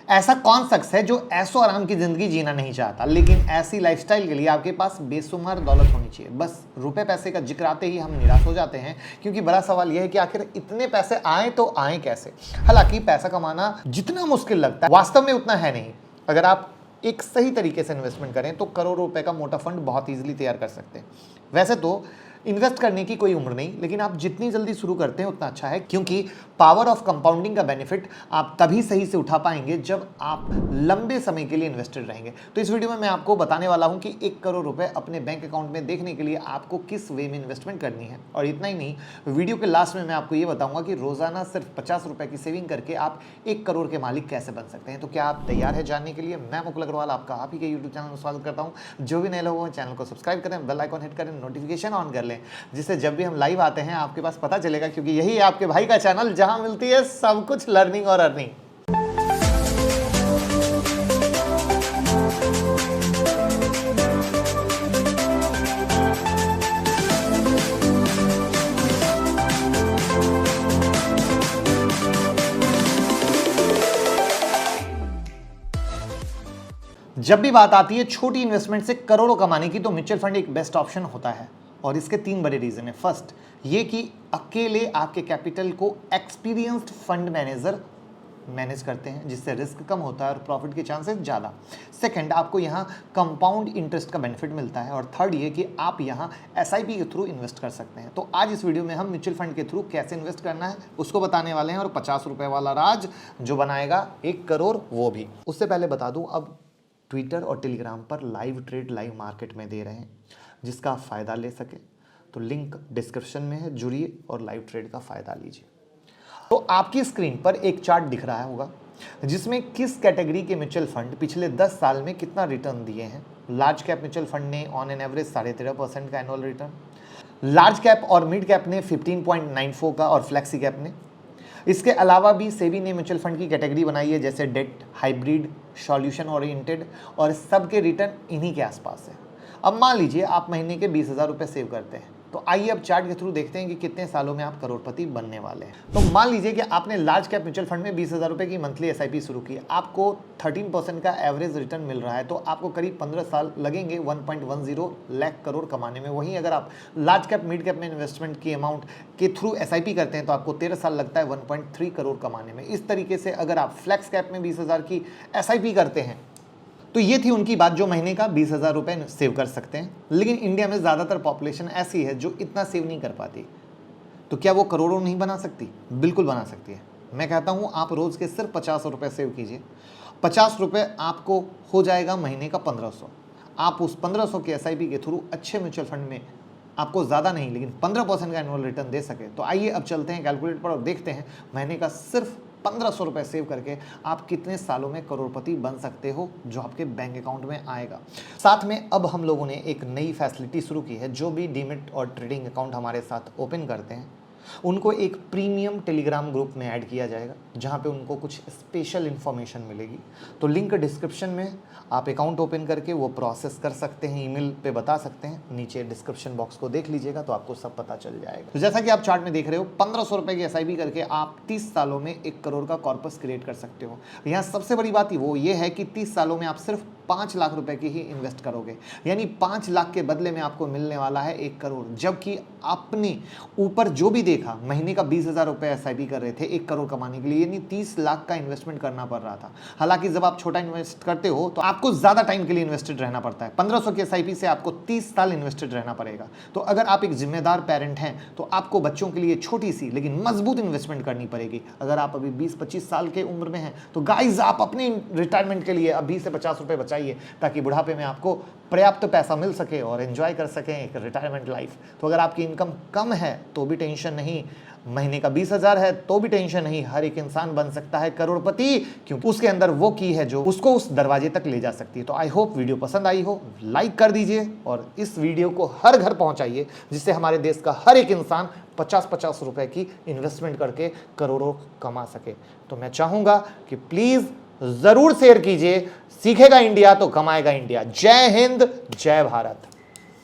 ऐसा कौन शख्स है जो ऐसो आराम की जिंदगी जीना नहीं चाहता, लेकिन ऐसी लाइफस्टाइल के लिए आपके पास बेशुमार दौलत होनी चाहिए। बस रुपए पैसे का जिक्र आते ही हम निराश हो जाते हैं, क्योंकि बड़ा सवाल यह है कि आखिर इतने पैसे आए तो आए कैसे। हालांकि पैसा कमाना जितना मुश्किल लगता है वास्तव में उतना है नहीं। अगर आप एक सही तरीके से इन्वेस्टमेंट करें तो करोड़ों रुपए का मोटा फंड बहुत इजीली तैयार कर सकते हैं। वैसे तो इन्वेस्ट करने की कोई उम्र नहीं, लेकिन आप जितनी जल्दी शुरू करते हैं उतना अच्छा है, क्योंकि पावर ऑफ कंपाउंडिंग का बेनिफिट आप तभी सही से उठा पाएंगे जब आप लंबे समय के लिए इन्वेस्टेड रहेंगे। तो इस वीडियो में मैं आपको बताने वाला हूं कि 1 करोड़ रुपए अपने बैंक अकाउंट में देखने के लिए आपको किस वे में इन्वेस्टमेंट करनी है। और इतना ही नहीं, वीडियो के लास्ट में मैं आपको ये बताऊंगा कि रोजाना सिर्फ 50 रुपए की सेविंग करके आप 1 करोड़ के मालिक कैसे बन सकते हैं। तो क्या आप तैयार है जानने के लिए? मैं मुकुल अग्रवाल आपका आप ही के यूट्यूब चैनल में स्वागत करता हूं। जो भी नए लोग हैं चैनल को सब्सक्राइब करें, बेल आइकॉन हिट करें, नोटिफिकेशन ऑन कर लें, जिससे जब भी हम लाइव आते हैं आपके पास पता चलेगा, क्योंकि यही है आपके भाई का चैनल जहां मिलती है सब कुछ लर्निंग और अर्निंग। जब भी बात आती है छोटी इन्वेस्टमेंट से करोड़ों कमाने की, तो म्यूचुअल फंड एक बेस्ट ऑप्शन होता है। और इसके 3 बड़े रीजन है। फर्स्ट, ये कि अकेले आपके कैपिटल को एक्सपीरियंस्ड फंड मैनेजर मैनेज करते हैं, जिससे रिस्क कम होता है और प्रॉफिट के चांसेस ज़्यादा। सेकंड, आपको यहाँ कंपाउंड इंटरेस्ट का बेनिफिट मिलता है। और थर्ड ये कि आप यहाँ एसआईपी के थ्रू इन्वेस्ट कर सकते हैं। तो आज इस वीडियो में हम म्यूचुअल फंड के थ्रू कैसे इन्वेस्ट करना है उसको बताने वाले हैं, और 50 रुपये वाला राज जो बनाएगा 1 करोड़ वो भी। उससे पहले बता दूँ, अब ट्विटर और टेलीग्राम पर लाइव ट्रेड लाइव मार्केट में दे रहे हैं, जिसका आप फ़ायदा ले सके तो लिंक डिस्क्रिप्शन में है, जुड़िए और लाइव ट्रेड का फ़ायदा लीजिए। तो आपकी स्क्रीन पर एक चार्ट दिख रहा होगा, जिसमें किस कैटेगरी के म्यूचुअल फंड पिछले 10 साल में कितना रिटर्न दिए हैं। लार्ज कैप म्यूचुअल फंड ने ऑन एन एवरेज 13.5% का एनुअल रिटर्न, लार्ज कैप और मिड कैप ने 15.94 का, और फ्लेक्सी कैप ने। इसके अलावा भी सेबी ने म्यूचुअल फंड की कैटेगरी बनाई है, जैसे डेट, हाइब्रिड, सॉल्यूशन ओरिएंटेड, और सबके रिटर्न इन्हीं के आसपास है। अब मान लीजिए आप महीने के 20,000 रुपये सेव करते हैं, तो आइए अब चार्ट के थ्रू देखते हैं कि कितने सालों में आप करोड़पति बनने वाले हैं। तो मान लीजिए कि आपने लार्ज कैप म्यूचुअल फंड में 20,000 रुपये की मंथली एसआईपी शुरू की, आपको 13% का एवरेज रिटर्न मिल रहा है, तो आपको करीब 15 साल लगेंगे 1.10 लाख करोड़ कमाने में। वहीं अगर आप लार्ज कैप मिड कैप में इन्वेस्टमेंट की अमाउंट के थ्रू एसआईपी करते हैं तो आपको 13 साल लगता है 1.3 करोड़ कमाने में। इस तरीके से अगर आप फ्लेक्स कैप में 20,000 की एसआईपी करते हैं, तो ये थी उनकी बात जो महीने का 20,000 रुपये सेव कर सकते हैं। लेकिन इंडिया में ज़्यादातर पॉपुलेशन ऐसी है जो इतना सेव नहीं कर पाती, तो क्या वो करोड़ों नहीं बना सकती? बिल्कुल बना सकती है। मैं कहता हूँ आप रोज़ के सिर्फ 50 रुपये सेव कीजिए। 50 रुपये आपको हो जाएगा महीने का 1500। आप उस 1500 के एसआईपी के थ्रू अच्छे म्यूचुअल फंड में आपको ज़्यादा नहीं लेकिन 15% का एनुअल रिटर्न दे सके। तो आइए अब चलते हैं कैलकुलेटर पर और देखते हैं महीने का सिर्फ 1500 रुपये सेव करके आप कितने सालों में करोड़पति बन सकते हो, जो आपके बैंक अकाउंट में आएगा। साथ में अब हम लोगों ने एक नई फैसिलिटी शुरू की है। जो भी डीमैट और ट्रेडिंग अकाउंट हमारे साथ ओपन करते हैं उनको एक प्रीमियम टेलीग्राम ग्रुप में ऐड किया जाएगा, जहां पे उनको कुछ स्पेशल इन्फॉर्मेशन मिलेगी। तो लिंक डिस्क्रिप्शन में, आप अकाउंट ओपन करके वो प्रोसेस कर सकते हैं, ईमेल पे बता सकते हैं, नीचे डिस्क्रिप्शन बॉक्स को देख लीजिएगा तो आपको सब पता चल जाएगा। तो जैसा कि आप चार्ट में देख रहे हो, 1500 रुपये की एसआईपी करके आप 30 सालों में 1 करोड़ का कॉर्पस क्रिएट कर सकते हो। यहाँ सबसे बड़ी बात वो ये है कि 30 सालों में आप सिर्फ 5 लाख रुपए की ही इन्वेस्ट करोगे, यानी 5 लाख के बदले में आपको मिलने वाला है 1 करोड़। जबकि आपने ऊपर जो भी देखा, महीने का 20,000 रुपये एसआईपी कर रहे थे 1 करोड़ कमाने के लिए, यानी 30 लाख का इन्वेस्टमेंट करना पड़ रहा था। हालांकि जब आप छोटा इन्वेस्ट करते हो तो आपको ज्यादा टाइम के लिए इन्वेस्टेड रहना पड़ता है। 1500 की एसआईपी से आपको 30 साल इन्वेस्टेड रहना पड़ेगा। तो अगर आप एक जिम्मेदार पेरेंट हैं तो आपको बच्चों के लिए छोटी सी लेकिन मजबूत इन्वेस्टमेंट करनी पड़ेगी। अगर आप अभी 20-25 साल के उम्र में हैं तो गाइज आप अपने रिटायरमेंट के लिए अभी से 50 रुपये बचाइए, ताकि बुढ़ापे में आपको पर्याप्त पैसा मिल सके और एंजॉय कर सकें एक रिटायरमेंट लाइफ। तो अगर आपकी इनकम कम है तो भी टेंशन नहीं, महीने का 20,000 है तो भी टेंशन नहीं। हर एक इंसान बन सकता है करोड़पति, क्योंकि उसके अंदर वो की है जो उसको उस दरवाजे तक ले जा सकती है। तो आई होप वीडियो पसंद आई हो, लाइक कर दीजिए और इस वीडियो को हर घर पहुंचाइए, जिससे हमारे देश का हर एक इंसान 50-50 रुपए की इन्वेस्टमेंट करके करोड़ों कमा सके। तो मैं चाहूंगा कि प्लीज जरूर शेयर कीजिए। सीखेगा इंडिया तो कमाएगा इंडिया। जय हिंद, जय भारत।